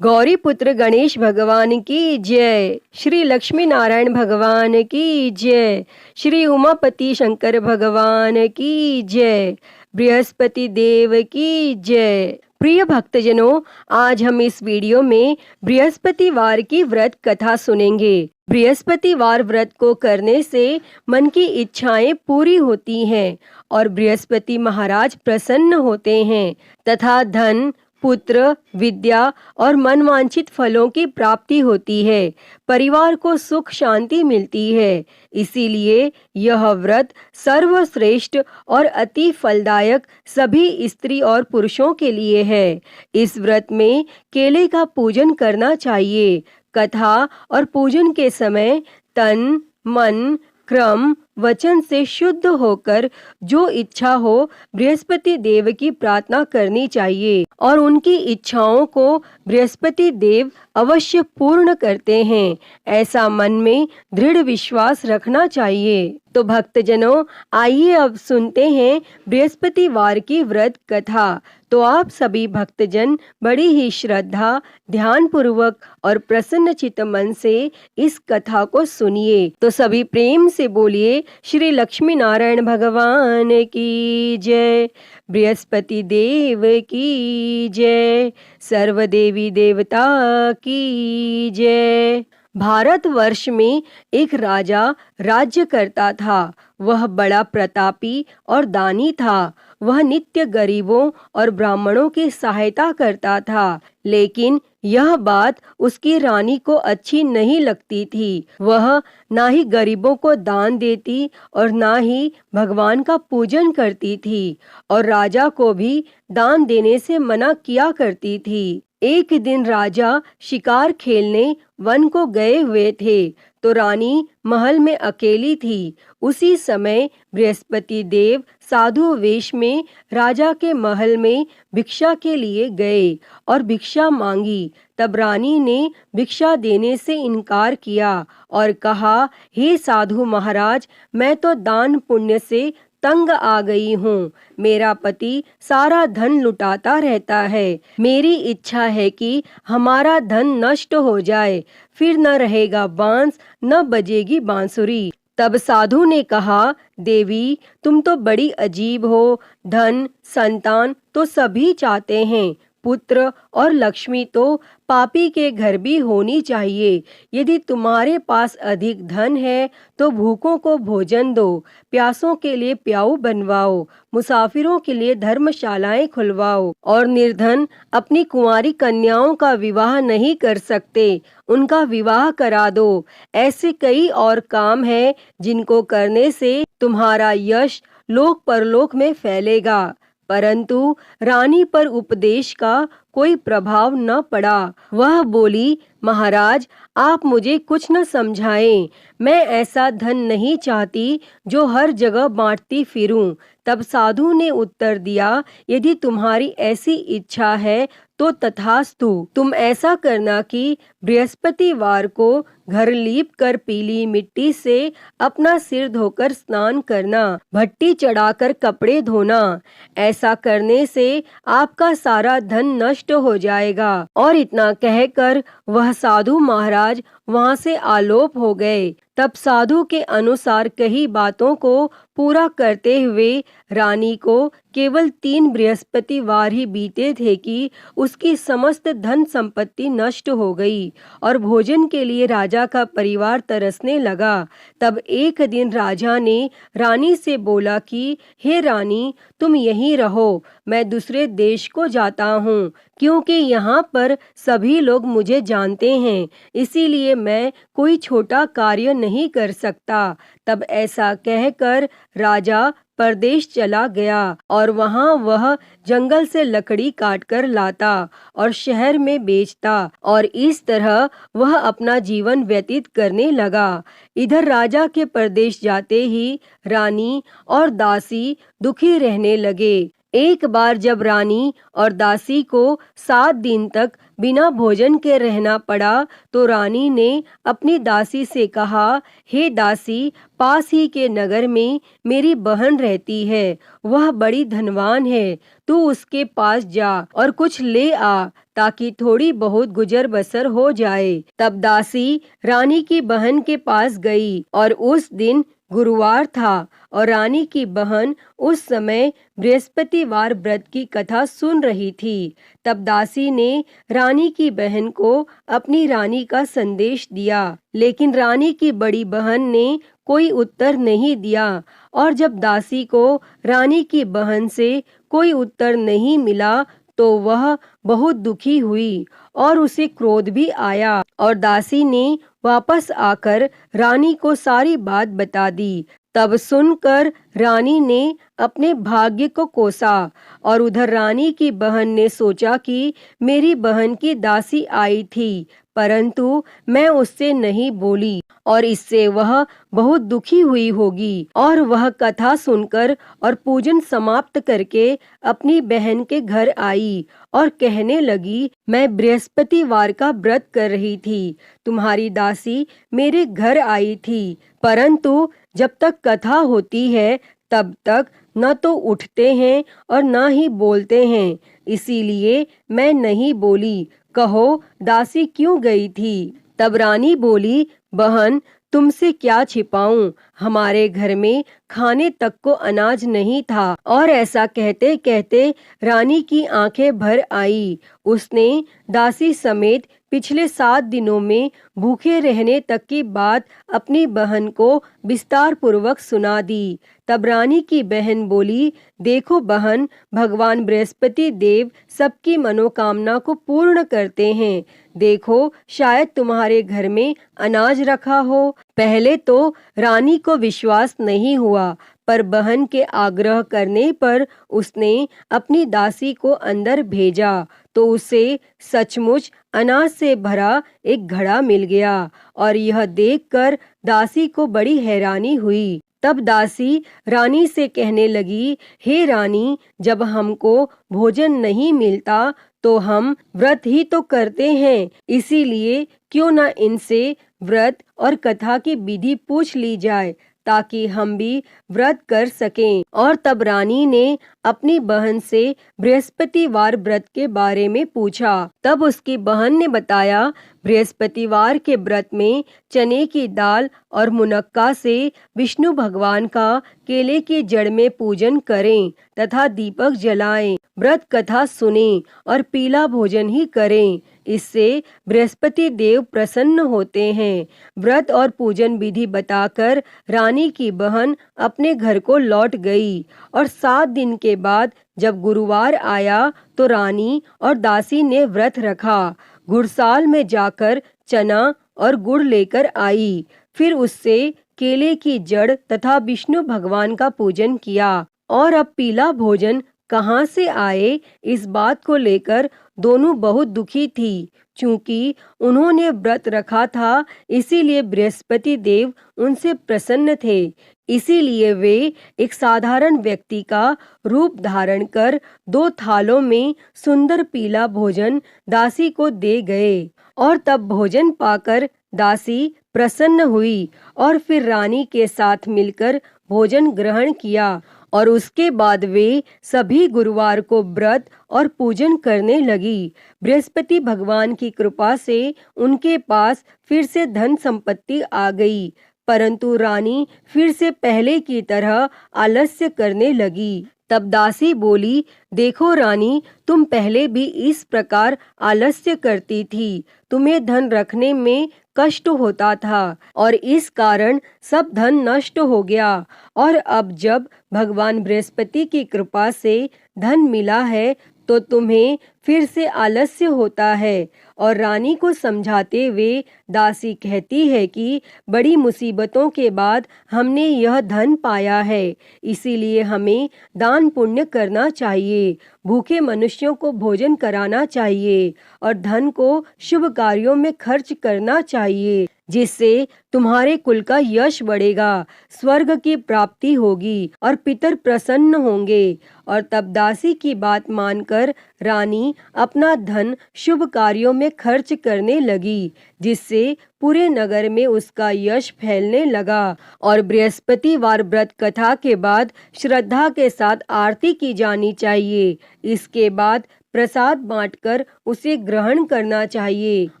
गौरी पुत्र गणेश भगवान की जय। श्री लक्ष्मी नारायण भगवान की जय। श्री उमापति शंकर भगवान की जय। बृहस्पति देव की जय। प्रिय भक्तजनों, आज हम इस वीडियो में बृहस्पतिवार की व्रत कथा सुनेंगे। बृहस्पतिवार व्रत को करने से मन की इच्छाएं पूरी होती हैं और बृहस्पति महाराज प्रसन्न होते हैं तथा धन, पुत्र, विद्या और मनवांछित फलों की प्राप्ति होती है। परिवार को सुख शांति मिलती है। इसीलिए यह व्रत सर्वश्रेष्ठ और अति फलदायक सभी स्त्री और पुरुषों के लिए है। इस व्रत में केले का पूजन करना चाहिए। कथा और पूजन के समय तन, मन, क्रम, वचन से शुद्ध होकर जो इच्छा हो बृहस्पति देव की प्रार्थना करनी चाहिए और उनकी इच्छाओं को बृहस्पति देव अवश्य पूर्ण करते हैं, ऐसा मन में दृढ़ विश्वास रखना चाहिए। तो भक्तजनों, आइए अब सुनते हैं बृहस्पतिवार की व्रत कथा। तो आप सभी भक्तजन बड़ी ही श्रद्धा, ध्यान पूर्वक और प्रसन्न चित्त मन से इस कथा को सुनिए। तो सभी प्रेम से बोलिए श्री लक्ष्मी नारायण भगवान की जय। बृहस्पति देव की जय। सर्व देवी देवता की जय। भारतवर्ष में एक राजा राज्य करता था। वह बड़ा प्रतापी और दानी था। वह नित्य गरीबों और ब्राह्मणों की सहायता करता था, लेकिन यह बात उसकी रानी को अच्छी नहीं लगती थी। वह ना ही गरीबों को दान देती और ना ही भगवान का पूजन करती थी और राजा को भी दान देने से मना किया करती थी। एक दिन राजा शिकार खेलने वन को गए हुए थे तो रानी महल में अकेली थी। उसी समय बृहस्पति देव साधु वेश में राजा के महल में भिक्षा के लिए गए और भिक्षा मांगी। तब रानी ने भिक्षा देने से इनकार किया और कहा, हे साधु महाराज, मैं तो दान पुण्य से तंग आ गई हूँ। मेरा पति सारा धन लुटाता रहता है। मेरी इच्छा है कि हमारा धन नष्ट हो जाए, फिर न रहेगा बांस, न बजेगी बांसुरी। तब साधु ने कहा, देवी, तुम तो बड़ी अजीब हो। धन, संतान तो सभी चाहते हैं, पुत्र और लक्ष्मी तो पापी के घर भी होनी चाहिए। यदि तुम्हारे पास अधिक धन है तो भूखों को भोजन दो, प्यासों के लिए प्याऊ बनवाओ, मुसाफिरों के लिए धर्मशालाएं खुलवाओ और निर्धन अपनी कुंवारी कन्याओं का विवाह नहीं कर सकते, उनका विवाह करा दो। ऐसे कई और काम हैं जिनको करने से तुम्हारा यश लोक परलोक में फैलेगा। परंतु रानी पर उपदेश का कोई प्रभाव न पड़ा। वह बोली, महाराज, आप मुझे कुछ न समझाएं। मैं ऐसा धन नहीं चाहती जो हर जगह बांटती फिरूं। तब साधु ने उत्तर दिया, यदि तुम्हारी ऐसी इच्छा है तो तथास्तु। तुम ऐसा करना कि बृहस्पतिवार को घर लीप कर पीली मिट्टी से अपना सिर धोकर स्नान करना, भट्टी चढ़ाकर कपड़े धोना। ऐसा करने से आपका सारा धन नष्ट हो जाएगा। और इतना कहकर वह साधु महाराज वहां से आलोप हो गए। तब साधु के अनुसार कही बातों को पूरा करते हुए रानी को केवल 3 बृहस्पतिवार ही बीते थे कि उसकी समस्त धन संपत्ति नष्ट हो गई और भोजन के लिए राजा का परिवार तरसने लगा। तब एक दिन राजा ने रानी से बोला कि हे रानी, तुम यहीं रहो, मैं दूसरे देश को जाता हूँ, क्योंकि यहाँ पर सभी लोग मुझे जानते हैं, इसीलिए मैं कोई छोटा कार्य नहीं कर सकता। तब ऐसा कहकर राजा परदेश चला गया और वहां वह जंगल से लकड़ी काटकर लाता और शहर में बेचता और इस तरह वह अपना जीवन व्यतीत करने लगा। इधर राजा के परदेश जाते ही रानी और दासी दुखी रहने लगे। एक बार जब रानी और दासी को 7 दिन तक बिना भोजन के रहना पड़ा तो रानी ने अपनी दासी से कहा, हे दासी, पास ही के नगर में मेरी बहन रहती है, वह बड़ी धनवान है, तू उसके पास जा और कुछ ले आ ताकि थोड़ी बहुत गुजर बसर हो जाए। तब दासी रानी की बहन के पास गई और उस दिन गुरुवार था और रानी की बहन उस समय बृहस्पतिवार व्रत की कथा सुन रही थी। तब दासी ने रानी की बहन को अपनी रानी का संदेश दिया, लेकिन रानी की बड़ी बहन ने कोई उत्तर नहीं दिया। और जब दासी को रानी की बहन से कोई उत्तर नहीं मिला तो वह बहुत दुखी हुई और उसे क्रोध भी आया और दासी ने वापस आकर रानी को सारी बात बता दी। तब सुनकर रानी ने अपने भाग्य को कोसा और उधर रानी की बहन ने सोचा कि मेरी बहन की दासी आई थी, परंतु मैं उससे नहीं बोली और इससे वह बहुत दुखी हुई होगी। और वह कथा सुनकर और पूजन समाप्त करके अपनी बहन के घर आई और कहने लगी, मैं बृहस्पतिवार का व्रत कर रही थी, तुम्हारी दासी मेरे घर आई थी, परंतु जब तक कथा होती है तब तक न तो उठते हैं और न ही बोलते हैं, इसीलिए मैं नहीं बोली। कहो दासी क्यों गई थी? तब रानी बोली, बहन तुमसे क्या छिपाऊं, हमारे घर में खाने तक को अनाज नहीं था। और ऐसा कहते कहते रानी की आंखें भर आई। उसने दासी समेत पिछले 7 दिनों में भूखे रहने तक की बात अपनी बहन को विस्तार पूर्वक सुना दी। तब रानी की बहन बोली, देखो बहन, भगवान बृहस्पति देव सबकी मनोकामना को पूर्ण करते हैं। देखो शायद तुम्हारे घर में अनाज रखा हो। पहले तो रानी को विश्वास नहीं हुआ, पर बहन के आग्रह करने पर उसने अपनी दासी को अंदर भेजा तो उसे सचमुच अनाज से भरा एक घड़ा मिल गया और यह देखकर दासी को बड़ी हैरानी हुई। तब दासी रानी से कहने लगी, हे रानी, जब हमको भोजन नहीं मिलता तो हम व्रत ही तो करते हैं, इसीलिए क्यों न इनसे व्रत और कथा की विधि पूछ ली जाए ताकि हम भी व्रत कर सकें। और तब रानी ने अपनी बहन से बृहस्पतिवार व्रत के बारे में पूछा। तब उसकी बहन ने बताया, बृहस्पतिवार के व्रत में चने की दाल और मुनक्का से विष्णु भगवान का केले की जड़ में पूजन करें तथा दीपक जलाएं, व्रत कथा सुनें और पीला भोजन ही करें, इससे बृहस्पति देव प्रसन्न होते हैं। व्रत और पूजन विधि बताकर रानी की बहन अपने घर को लौट गई और 7 दिन के बाद जब गुरुवार आया तो रानी और दासी ने व्रत रखा। गुड़साल में जाकर चना और गुड़ लेकर आई, फिर उससे केले की जड़ तथा विष्णु भगवान का पूजन किया। और अब पीला भोजन कहाँ से आए, इस बात को लेकर दोनों बहुत दुखी थी। चूंकि उन्होंने व्रत रखा था, इसीलिए बृहस्पति देव उनसे प्रसन्न थे। इसीलिए वे एक साधारण व्यक्ति का रूप धारण कर 2 थालों में सुंदर पीला भोजन दासी को दे गए। और तब भोजन पाकर दासी प्रसन्न हुई और फिर रानी के साथ मिलकर भोजन ग्रहण किया और उसके बाद वे सभी गुरुवार को व्रत और पूजन करने लगी। बृहस्पति भगवान की कृपा से उनके पास फिर से धन संपत्ति आ गई, परंतु रानी फिर से पहले की तरह आलस्य करने लगी। तब दासी बोली, देखो रानी, तुम पहले भी इस प्रकार आलस्य करती थी, तुम्हें धन रखने में कष्ट होता था और इस कारण सब धन नष्ट हो गया। और अब जब भगवान बृहस्पति की कृपा से धन मिला है तो तुम्हें फिर से आलस्य होता है। और रानी को समझाते हुए दासी कहती है कि बड़ी मुसीबतों के बाद हमने यह धन पाया है, इसीलिए हमें दान पुण्य करना चाहिए, भूखे मनुष्यों को भोजन कराना चाहिए और धन को शुभ कार्यों में खर्च करना चाहिए, जिससे तुम्हारे कुल का यश बढ़ेगा, स्वर्ग की प्राप्ति होगी और पितर प्रसन्न होंगे। और तब दासी की बात मानकर रानी अपना धन शुभ कार्यों में खर्च करने लगी, जिससे पूरे नगर में उसका यश फैलने लगा। और बृहस्पतिवार व्रत कथा के बाद श्रद्धा के साथ आरती की जानी चाहिए। इसके बाद प्रसाद बांटकर उसे ग्रहण करना चाहिए।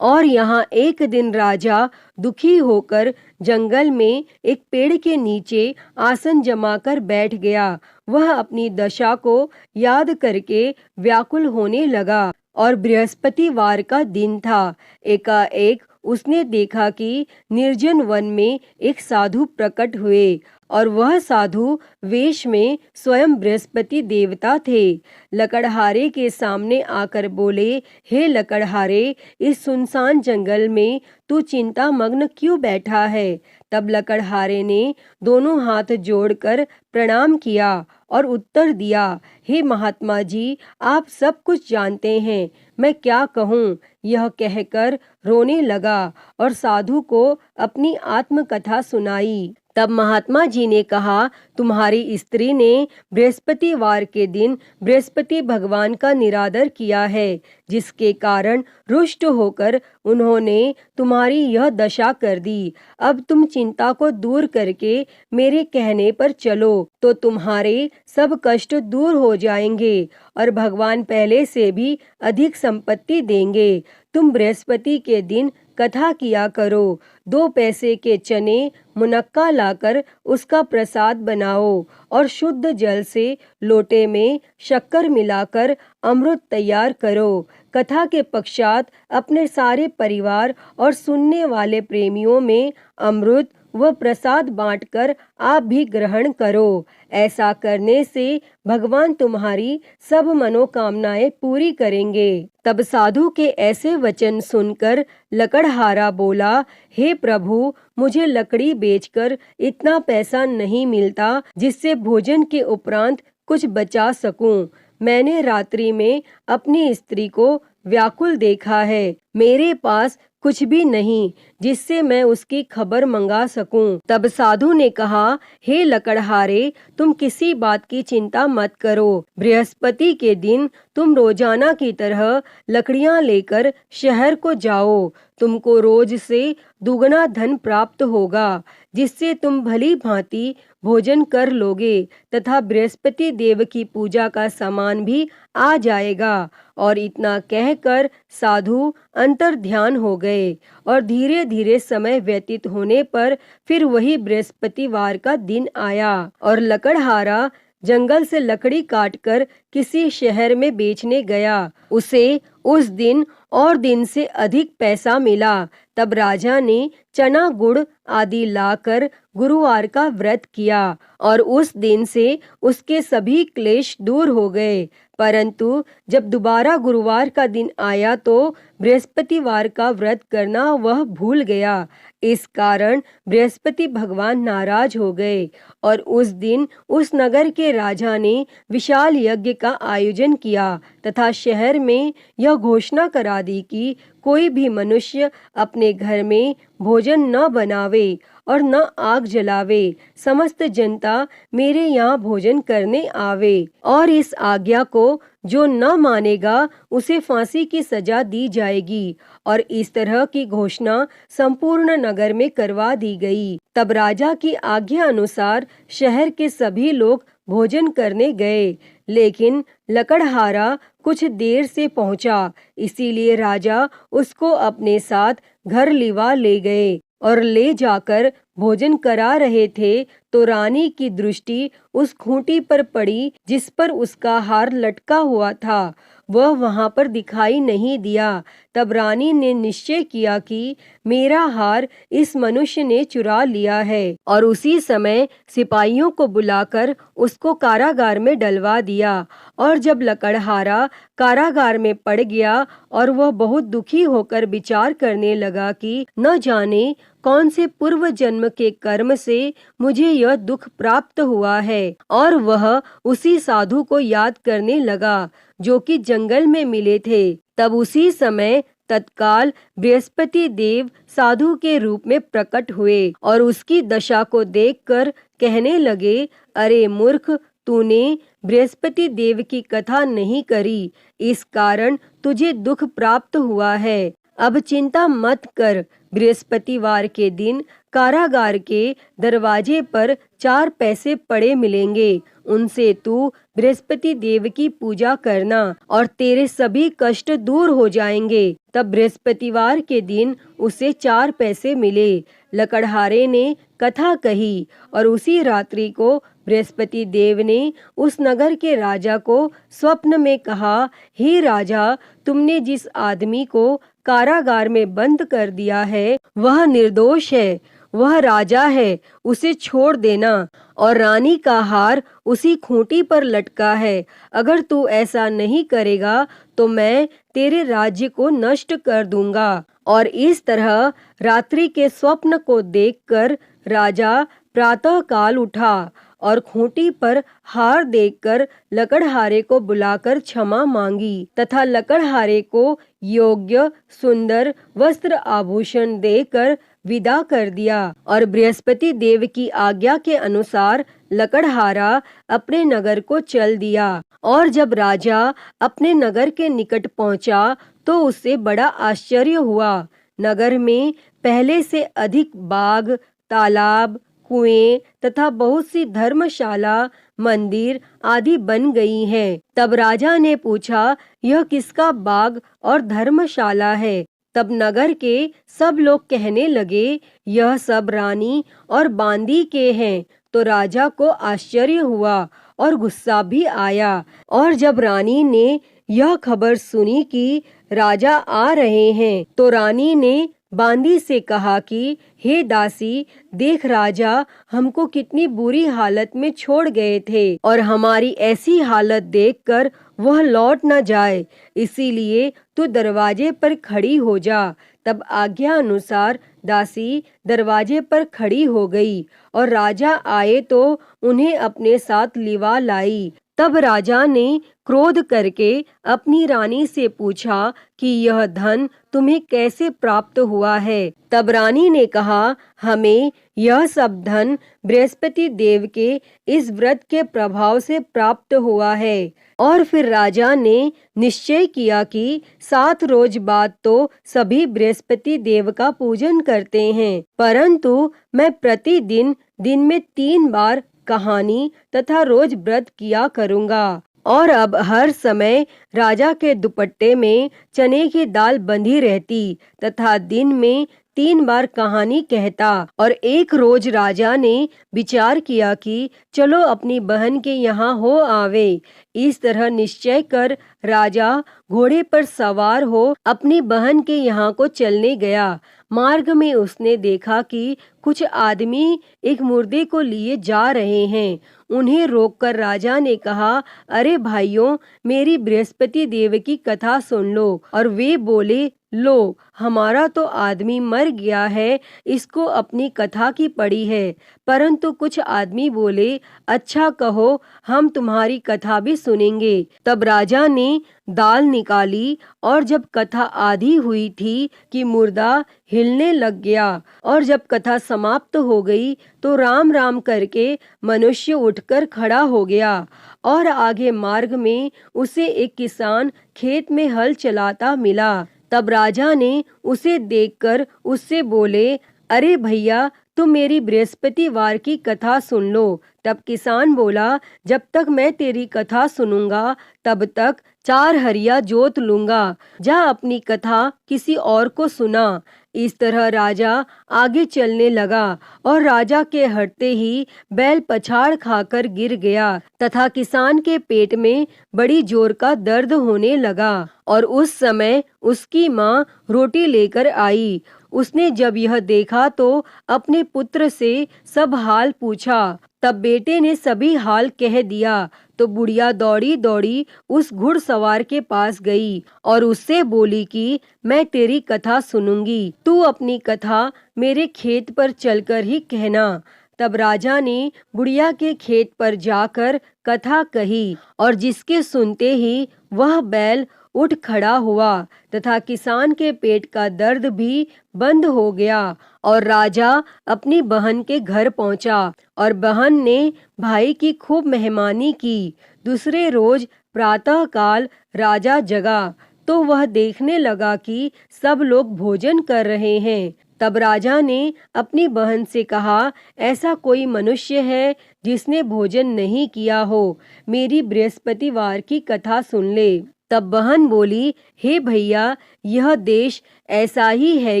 और यहाँ एक दिन राजा दुखी होकर जंगल में एक पेड़ के नीचे आसन जमाकर बैठ गया। वह अपनी दशा को याद करके व्याकुल होने लगा और बृहस्पतिवार का दिन था। एकाएक उसने देखा कि निर्जन वन में एक साधु प्रकट हुए और वह साधु वेश में स्वयं बृहस्पति देवता थे। लकड़हारे के सामने आकर बोले, हे लकड़हारे, इस सुनसान जंगल में तू चिंता मग्न क्यों बैठा है? तब लकड़हारे ने दोनों हाथ जोड़कर प्रणाम किया और उत्तर दिया, हे महात्मा जी, आप सब कुछ जानते हैं, मैं क्या कहूँ? यह कहकर रोने लगा और साधु को अपनी आत्मकथा सुनाई। तब महात्मा जी ने कहा, तुम्हारी स्त्री ने बृहस्पतिवार के दिन बृहस्पति भगवान का निरादर किया है, जिसके कारण रुष्ट होकर उन्होंने तुम्हारी यह दशा कर दी। अब तुम चिंता को दूर करके मेरे कहने पर चलो तो तुम्हारे सब कष्ट दूर हो जाएंगे और भगवान पहले से भी अधिक संपत्ति देंगे। तुम बृहस्पति के दिन कथा किया करो। 2 पैसे के चने मुनक्का लाकर उसका प्रसाद बनाओ और शुद्ध जल से लोटे में शक्कर मिलाकर अमृत तैयार करो। कथा के पश्चात अपने सारे परिवार और सुनने वाले प्रेमियों में अमृत व प्रसाद बांटकर आप भी ग्रहण करो। ऐसा करने से भगवान तुम्हारी सब मनोकामनाएं पूरी करेंगे। तब साधु के ऐसे वचन सुनकर लकड़हारा बोला, हे प्रभु, मुझे लकड़ी बेचकर इतना पैसा नहीं मिलता जिससे भोजन के उपरांत कुछ बचा सकूं। मैंने रात्रि में अपनी स्त्री को व्याकुल देखा है। मेरे पास कुछ भी नहीं जिससे मैं उसकी खबर मंगा सकूं। तब साधु ने कहा, हे लकड़हारे, तुम किसी बात की चिंता मत करो। बृहस्पति के दिन तुम रोजाना की तरह लकड़ियां लेकर शहर को जाओ। तुमको रोज से दुगना धन प्राप्त होगा, जिससे तुम भली भांति भोजन कर लोगे तथा बृहस्पति देव की पूजा का सामान भी आ जाएगा। और इतना कहकर साधु अंतर ध्यान हो गए और धीरे धीरे समय व्यतीत होने पर फिर वही बृहस्पतिवार का दिन आया और लकड़हारा जंगल से लकड़ी काटकर किसी शहर में बेचने गया। उसे उस दिन और दिन से अधिक पैसा मिला। तब राजा ने चना गुड़ आदि लाकर गुरुवार का व्रत किया और उस दिन से उसके सभी क्लेश दूर हो गए। परंतु जब दोबारा गुरुवार का दिन आया तो बृहस्पतिवार का व्रत करना वह भूल गया। इस कारण बृहस्पति भगवान नाराज हो गए और उस दिन उस नगर के राजा ने विशाल यज्ञ का आयोजन किया तथा शहर में यह घोषणा करा दी कि कोई भी मनुष्य अपने घर में भोजन न बनावे और न आग जलावे। समस्त जनता मेरे यहाँ भोजन करने आवे और इस आज्ञा को जो न मानेगा उसे फांसी की सजा दी जाएगी। और इस तरह की घोषणा संपूर्ण नगर में करवा दी गई। तब राजा की आज्ञा अनुसार शहर के सभी लोग भोजन करने गए, लेकिन लकड़हारा कुछ देर से पहुंचा, इसीलिए राजा उसको अपने साथ घर लिवा ले गए और ले जाकर भोजन करा रहे थे तो रानी की दृष्टि उस खूंटी पर पड़ी जिस पर उसका हार लटका हुआ था। वह वहां पर दिखाई नहीं दिया। तब रानी ने निश्चय किया कि मेरा हार इस मनुष्य ने चुरा लिया है और उसी समय सिपाहियों को बुलाकर उसको कारागार में डलवा दिया। और जब लकड़हारा कारागार में पड़ गया और वह बहुत दुखी होकर विचार करने लगा कि न जाने कौन से पूर्व जन्म के कर्म से मुझे यह दुख प्राप्त हुआ है, और वह उसी साधु को याद करने लगा जो कि जंगल में मिले थे। तब उसी समय तत्काल बृहस्पति देव साधु के रूप में प्रकट हुए और उसकी दशा को देखकर कहने लगे, अरे मूर्ख, तूने बृहस्पति देव की कथा नहीं करी, इस कारण तुझे दुख प्राप्त हुआ है। अब चिंता मत कर, बृहस्पतिवार के दिन कारागार के दरवाजे पर 4 पैसे पड़े मिलेंगे, उनसे तू बृहस्पति देव की पूजा करना और तेरे सभी कष्ट दूर हो जाएंगे। तब बृहस्पतिवार के दिन उसे 4 पैसे मिले। लकड़हारे ने कथा कही और उसी रात्रि को बृहस्पति देव ने उस नगर के राजा को स्वप्न में कहा, हे राजा, तुमने जिस आदमी को कारागार में बंद कर दिया है वह निर्दोष है, वह राजा है, उसे छोड़ देना, और रानी का हार उसी खूंटी पर लटका है। अगर तू ऐसा नहीं करेगा तो मैं तेरे राज्य को नष्ट कर दूंगा। और इस तरह रात्रि के स्वप्न को देखकर राजा प्रातः काल उठा और खूंटी पर हार देखकर लकड़हारे को बुलाकर क्षमा मांगी तथा लकड़हारे को योग्य सुंदर वस्त्र आभूषण देकर विदा कर दिया। और बृहस्पति देव की आज्ञा के अनुसार लकड़हारा अपने नगर को चल दिया। और जब राजा अपने नगर के निकट पहुंचा तो उससे बड़ा आश्चर्य हुआ। नगर में पहले से अधिक बाग, तालाब, कुएं तथा बहुत सी धर्मशाला, मंदिर आदि बन गई हैं। तब राजा ने पूछा, यह किसका बाग और धर्मशाला है? तब नगर के सब लोग कहने लगे, यह सब रानी और बांदी के हैं। तो राजा को आश्चर्य हुआ और गुस्सा भी आया। और जब रानी ने यह खबर सुनी कि राजा आ रहे हैं तो रानी ने बांदी से कहा कि हे दासी, देख राजा हमको कितनी बुरी हालत में छोड़ गए थे और हमारी ऐसी हालत देखकर वह लौट न जाए, इसीलिए तू दरवाजे पर खड़ी हो जा। तब आज्ञा अनुसार दासी दरवाजे पर खड़ी हो गई और राजा आए तो उन्हें अपने साथ लिवा लाई। तब राजा ने क्रोध करके अपनी रानी से पूछा कि यह धन तुम्हें कैसे प्राप्त हुआ है? तब रानी ने कहा, हमें यह सब धन बृहस्पति देव के इस व्रत के प्रभाव से प्राप्त हुआ है। और फिर राजा ने निश्चय किया कि 7 रोज बाद तो सभी बृहस्पति देव का पूजन करते हैं, परंतु मैं प्रतिदिन दिन में 3 बार कहानी तथा रोज व्रत किया करूँगा। और अब हर समय राजा के दुपट्टे में चने की दाल बंधी रहती तथा दिन में 3 बार कहानी कहता। और एक रोज राजा ने विचार किया कि चलो अपनी बहन के यहाँ हो आवे। इस तरह निश्चय कर राजा घोड़े पर सवार हो अपनी बहन के यहाँ को चलने गया। मार्ग में उसने देखा कि कुछ आदमी एक मुर्दे को लिए जा रहे हैं। उन्हें रोककर राजा ने कहा, अरे भाइयों, मेरी बृहस्पति देव की कथा सुन लो। और वे बोले, लो, हमारा तो आदमी मर गया है, इसको अपनी कथा की पड़ी है। परंतु कुछ आदमी बोले, अच्छा कहो, हम तुम्हारी कथा भी सुनेंगे। तब राजा ने दाल निकाली और जब कथा आधी हुई थी कि मुर्दा हिलने लग गया। और जब कथा समाप्त हो गई तो राम राम करके मनुष्य उठकर खड़ा हो गया। और आगे मार्ग में उसे एक किसान खेत में हल चलाता मिला। तब राजा ने उसे देखकर उससे बोले, अरे भैया, तुम मेरी बृहस्पतिवार की कथा सुन लो। तब किसान बोला, जब तक मैं तेरी कथा सुनूंगा तब तक 4 हरिया जोत लूंगा। जा अपनी कथा किसी और को सुना। इस तरह राजा आगे चलने लगा और राजा के हटते ही बैल पछाड़ खाकर गिर गया तथा किसान के पेट में बड़ी जोर का दर्द होने लगा। और उस समय उसकी माँ रोटी लेकर आई। उसने जब यह देखा तो अपने पुत्र से सब हाल पूछा। तब बेटे ने सभी हाल कह दिया। तो बुढ़िया दौड़ी दौड़ी उस घुड़सवार के पास गई और उससे बोली कि मैं तेरी कथा सुनूंगी, तू अपनी कथा मेरे खेत पर चलकर ही कहना। तब राजा ने बुढ़िया के खेत पर जाकर कथा कही और जिसके सुनते ही वह बैल उठ खड़ा हुआ तथा किसान के पेट का दर्द भी बंद हो गया। और राजा अपनी बहन के घर पहुंचा और बहन ने भाई की खूब मेहमानी की। दूसरे रोज प्रातः काल राजा जगा तो वह देखने लगा कि सब लोग भोजन कर रहे हैं। तब राजा ने अपनी बहन से कहा, ऐसा कोई मनुष्य है जिसने भोजन नहीं किया हो, मेरी बृहस्पतिवार की कथा सुन ले। तब बहन बोली, हे भैया, यह देश ऐसा ही है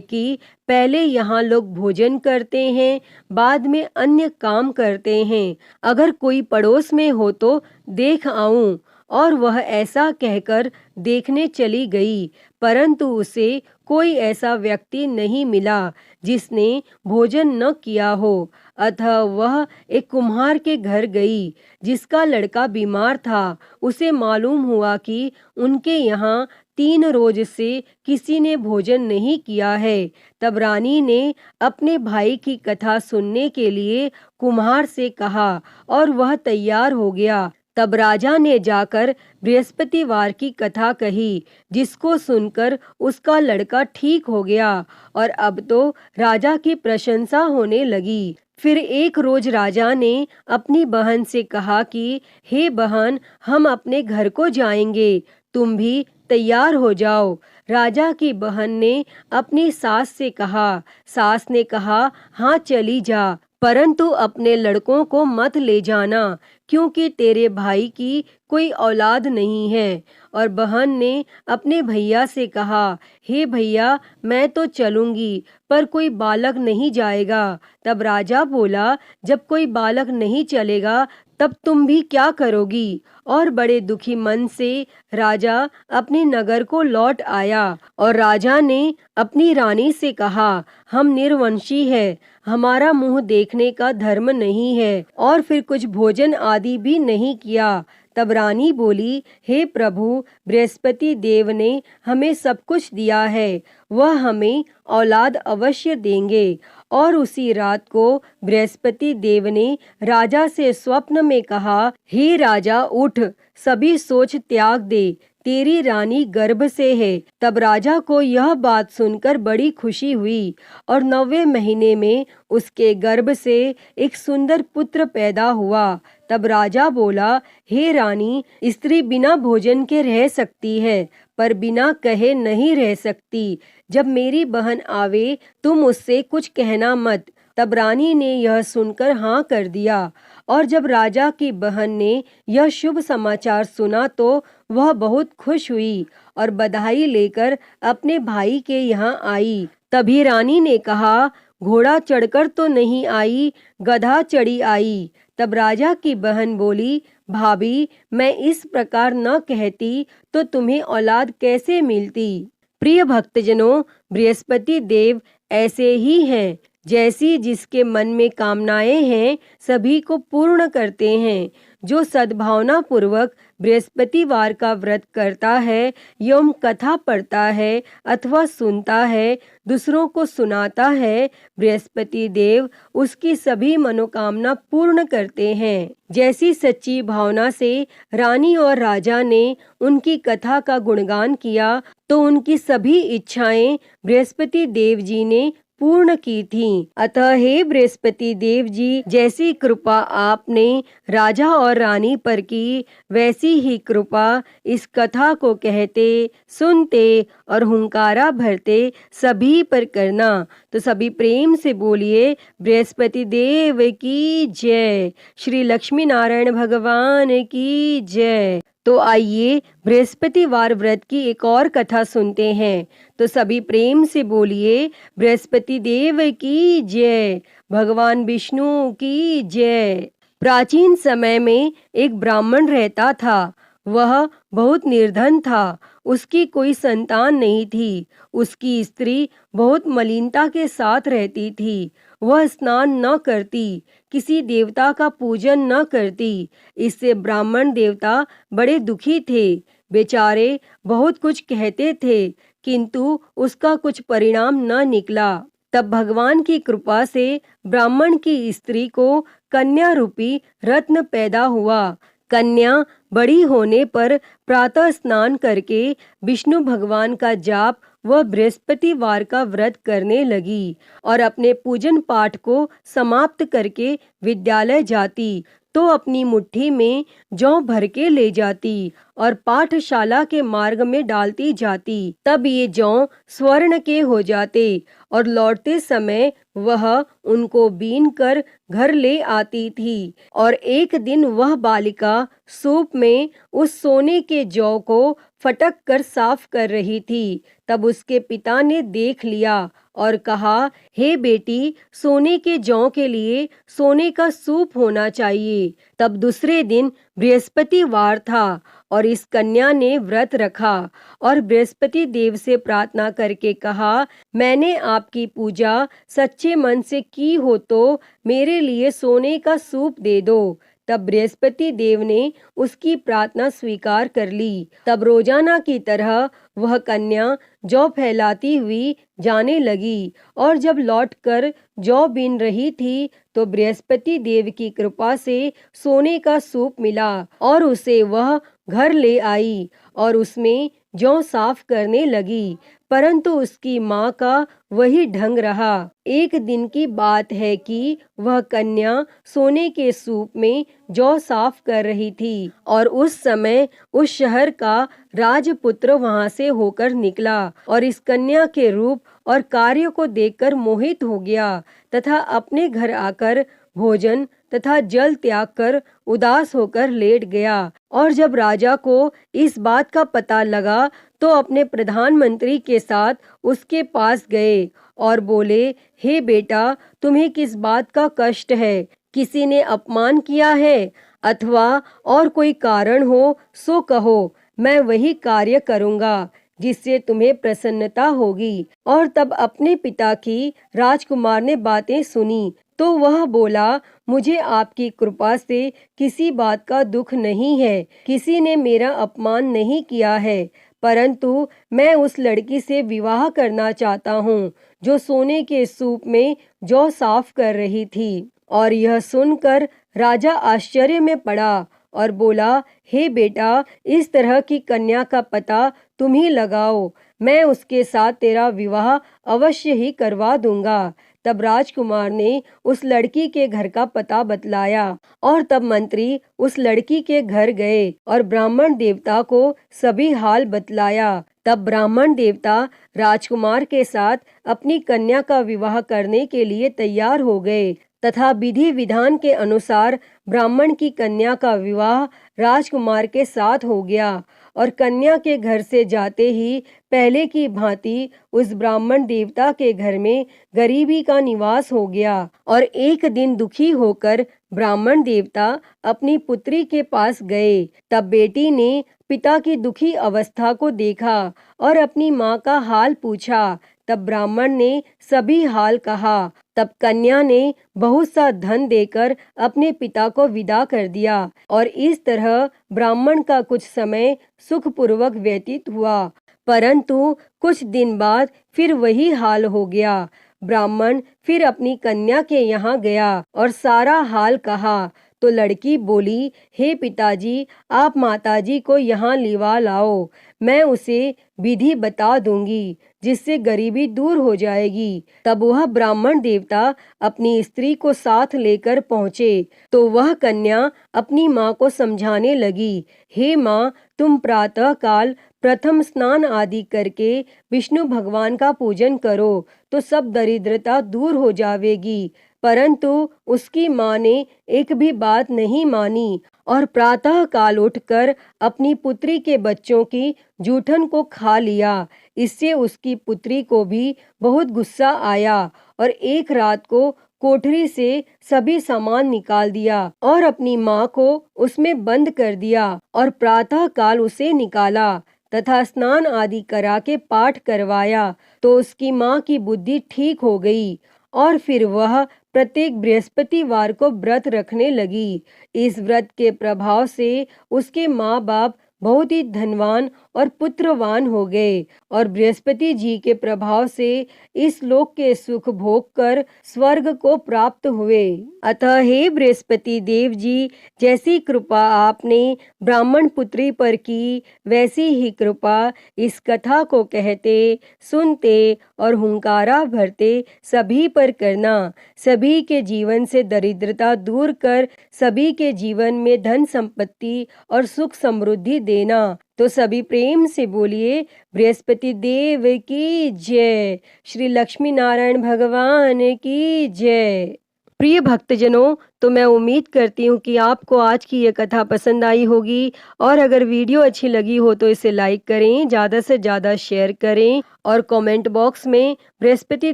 कि पहले यहाँ लोग भोजन करते हैं, बाद में अन्य काम करते हैं। अगर कोई पड़ोस में हो तो देख आऊं। और वह ऐसा कहकर देखने चली गई, परंतु उसे कोई ऐसा व्यक्ति नहीं मिला जिसने भोजन न किया हो। अतः वह एक कुम्हार के घर गई जिसका लड़का बीमार था। उसे मालूम हुआ कि उनके यहाँ 3 रोज से किसी ने भोजन नहीं किया है। तब रानी ने अपने भाई की कथा सुनने के लिए कुम्हार से कहा और वह तैयार हो गया। तब राजा ने जाकर बृहस्पतिवार की कथा कही, जिसको सुनकर उसका लड़का ठीक हो गया और अब तो राजा की प्रशंसा होने लगी। फिर एक रोज राजा ने अपनी बहन से कहा कि हे बहन, हम अपने घर को जाएंगे, तुम भी तैयार हो जाओ। राजा की बहन ने अपनी सास से कहा। सास ने कहा, हाँ चली जा, परंतु अपने लड़कों को मत ले जाना, क्योंकि तेरे भाई की कोई औलाद नहीं है। और बहन ने अपने भैया से कहा, हे भैया, मैं तो चलूंगी, पर कोई बालक नहीं जाएगा। तब राजा बोला, जब कोई बालक नहीं चलेगा तब तुम भी क्या करोगी? और बड़े दुखी मन से राजा अपने नगर को लौट आया। और राजा ने अपनी रानी से कहा, हम निर्वंशी है, हमारा मुंह देखने का धर्म नहीं है, और फिर कुछ भोजन आदि भी नहीं किया। तब रानी बोली, हे प्रभु, बृहस्पति देव ने हमें सब कुछ दिया है, वह हमें औलाद अवश्य देंगे। और उसी रात को बृहस्पति देव ने राजा से स्वप्न में कहा, हे राजा, उठ, सभी सोच त्याग दे, तेरी रानी गर्भ से है। तब राजा को यह बात सुनकर बड़ी खुशी हुई और 9वें महीने में उसके गर्भ से एक सुंदर पुत्र पैदा हुआ। तब राजा बोला, हे रानी, स्त्री बिना भोजन के रह सकती है, पर बिना कहे नहीं रह सकती। जब मेरी बहन आवे तुम उससे कुछ कहना मत। तब रानी ने यह सुनकर हाँ कर दिया। और जब राजा की बहन ने यह शुभ समाचार सुना तो वह बहुत खुश हुई और बधाई लेकर अपने भाई के यहाँ आई। तभी रानी ने कहा, घोड़ा चढ़कर तो नहीं आई, गधा चढ़ी आई। तब राजा की बहन बोली, भाभी, मैं इस प्रकार न कहती तो तुम्हें औलाद कैसे मिलती। प्रिय भक्तजनों, बृहस्पति देव ऐसे ही हैं, जैसी जिसके मन में कामनाएं हैं सभी को पूर्ण करते हैं। जो सद्भावना पूर्वक बृहस्पतिवार का व्रत करता है एवं कथा पढ़ता है अथवा सुनता है, दूसरों को सुनाता है, बृहस्पति देव उसकी सभी मनोकामना पूर्ण करते हैं। जैसी सच्ची भावना से रानी और राजा ने उनकी कथा का गुणगान किया तो उनकी सभी इच्छाएं बृहस्पति देव जी ने पूर्ण की थीं। अतः हे बृहस्पति देव जी, जैसी कृपा आपने राजा और रानी पर की, वैसी ही कृपा इस कथा को कहते, सुनते और हुंकारा भरते सभी पर करना। तो सभी प्रेम से बोलिए, बृहस्पति देव की जय, श्री लक्ष्मी नारायण भगवान की जय। तो आइए बृहस्पतिवार व्रत की एक और कथा सुनते हैं। तो सभी प्रेम से बोलिए, बृहस्पति देव की जय, भगवान विष्णु की जय। प्राचीन समय में एक ब्राह्मण रहता था। वह बहुत निर्धन था, उसकी कोई संतान नहीं थी। उसकी स्त्री बहुत मलिनता के साथ रहती थी। वह स्नान न करती, किसी देवता का पूजन न करती। इससे ब्राह्मण देवता बड़े दुखी थे। बेचारे बहुत कुछ कहते थे, किंतु उसका कुछ परिणाम न निकला। तब भगवान की कृपा से ब्राह्मण की स्त्री को कन्या रूपी रत्न पैदा हुआ। कन्या बड़ी होने पर प्रातः स्नान करके विष्णु भगवान का जाप व बृहस्पतिवार का व्रत करने लगी और अपने पूजन पाठ को समाप्त करके विद्यालय जाती तो अपनी मुट्ठी में जौ भर के ले जाती और पाठशाला के मार्ग में डालती जाती। तब ये जौ स्वर्ण के हो जाते और लौटते समय वह उनको बीन कर घर ले आती थी। और एक दिन वह बालिका सूप में उस सोने के जौ को फटक कर साफ कर रही थी। तब उसके पिता ने देख लिया और कहा, हे बेटी, सोने के जौ के लिए सोने का सूप होना चाहिए। तब दूसरे दिन बृहस्पतिवार था और इस कन्या ने व्रत रखा और बृहस्पति देव से प्रार्थना करके कहा, मैंने आपकी पूजा सच्चे मन से की हो तो मेरे लिए सोने का सूप दे दो। तब बृहस्पति देव ने उसकी प्रार्थना स्वीकार कर ली। तब रोजाना की तरह वह कन्या जौ फैलाती हुई जाने लगी और जब लौटकर जौ बीन रही थी तो बृहस्पति देव की कृपा से सोने का सूप मिला और उसे वह घर ले आई और उसमें जौ साफ करने लगी। परंतु उसकी माँ का वही ढंग रहा। एक दिन की बात है कि वह कन्या सोने के सूप में जौ साफ कर रही थी और उस समय उस शहर का राजपुत्र वहां से होकर निकला और इस कन्या के रूप और कार्य को देखकर मोहित हो गया तथा अपने घर आकर भोजन तथा जल त्याग कर उदास होकर लेट गया। और जब राजा को इस बात का पता लगा तो अपने प्रधानमंत्री के साथ उसके पास गए और बोले, हे बेटा, तुम्हें किस बात का कष्ट है? किसी ने अपमान किया है अथवा और कोई कारण हो सो कहो, मैं वही कार्य करूँगा जिससे तुम्हें प्रसन्नता होगी। और तब अपने पिता की राजकुमार ने बातें सुनी तो वह बोला, मुझे आपकी कृपा से किसी बात का दुख नहीं है, किसी ने मेरा अपमान नहीं किया है, परंतु मैं उस लड़की से विवाह करना चाहता हूँ जो सोने के सूप में जौ साफ कर रही थी। और यह सुनकर राजा आश्चर्य में पड़ा और बोला, हे बेटा, इस तरह की कन्या का पता तुम ही लगाओ, मैं उसके साथ तेरा विवाह अवश्य ही करवा दूंगा। तब राजकुमार ने उस लड़की के घर का पता बतलाया और तब मंत्री उस लड़की के घर गए और ब्राह्मण देवता को सभी हाल बतलाया। तब ब्राह्मण देवता राजकुमार के साथ अपनी कन्या का विवाह करने के लिए तैयार हो गए तथा विधि विधान के अनुसार ब्राह्मण की कन्या का विवाह राजकुमार के साथ हो गया। और कन्या के घर से जाते ही पहले की भांति उस ब्राह्मण देवता के घर में गरीबी का निवास हो गया। और एक दिन दुखी होकर ब्राह्मण देवता अपनी पुत्री के पास गए। तब बेटी ने पिता की दुखी अवस्था को देखा और अपनी माँ का हाल पूछा। तब ब्राह्मण ने सभी हाल कहा। तब कन्या ने बहुत सा धन देकर अपने पिता को विदा कर दिया और इस तरह ब्राह्मण का कुछ समय सुखपूर्वक व्यतीत हुआ। परंतु कुछ दिन बाद फिर वही हाल हो गया। ब्राह्मण फिर अपनी कन्या के यहाँ गया और सारा हाल कहा तो लड़की बोली, हे पिताजी, आप माताजी को यहाँ लिवा लाओ, मैं उसे विधि बता दूंगी जिससे गरीबी दूर हो जाएगी। तब वह ब्राह्मण देवता अपनी स्त्री को साथ लेकर पहुँचे तो वह कन्या अपनी माँ को समझाने लगी, हे माँ, तुम प्रातः काल प्रथम स्नान आदि करके विष्णु भगवान का पूजन करो तो सब दरिद्रता दूर हो जाएगी। परंतु उसकी माँ ने एक भी बात नहीं मानी और प्रातः काल उठकर अपनी पुत्री के बच्चों की जूठन को खा लिया। इससे उसकी पुत्री को भी बहुत गुस्सा आया और एक रात को कोठरी से सभी सामान निकाल दिया और अपनी माँ को उसमें बंद कर दिया और प्रातः काल उसे निकाला तथा स्नान आदि करा के पाठ करवाया तो उसकी माँ की बुद्धि ठीक हो गई और फिर वह प्रत्येक बृहस्पतिवार को व्रत रखने लगी। इस व्रत के प्रभाव से उसके माँ बाप बहुत ही धनवान और पुत्रवान हो गए और बृहस्पति जी के प्रभाव से इस लोक के सुख भोग कर स्वर्ग को प्राप्त हुए। अतः हे बृहस्पति देव जी, जैसी कृपा आपने ब्राह्मण पुत्री पर की, वैसी ही कृपा इस कथा को कहते, सुनते और हुंकारा भरते सभी पर करना। सभी के जीवन से दरिद्रता दूर कर सभी के जीवन में धन संपत्ति और सुख समृद्धि देना। तो सभी प्रेम से बोलिए बृहस्पति देव की जय, श्री लक्ष्मी नारायण भगवान की जय। प्रिय भक्तजनों, तो मैं उम्मीद करती हूँ कि आपको आज की ये कथा पसंद आई होगी और अगर वीडियो अच्छी लगी हो तो इसे लाइक करें, ज़्यादा से ज़्यादा शेयर करें और कमेंट बॉक्स में बृहस्पति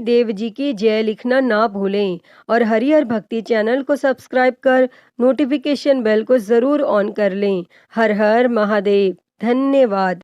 देव जी की जय लिखना ना भूलें और हरिहर भक्ति चैनल को सब्सक्राइब कर नोटिफिकेशन बेल को ज़रूर ऑन कर लें। हर हर महादेव। धन्यवाद।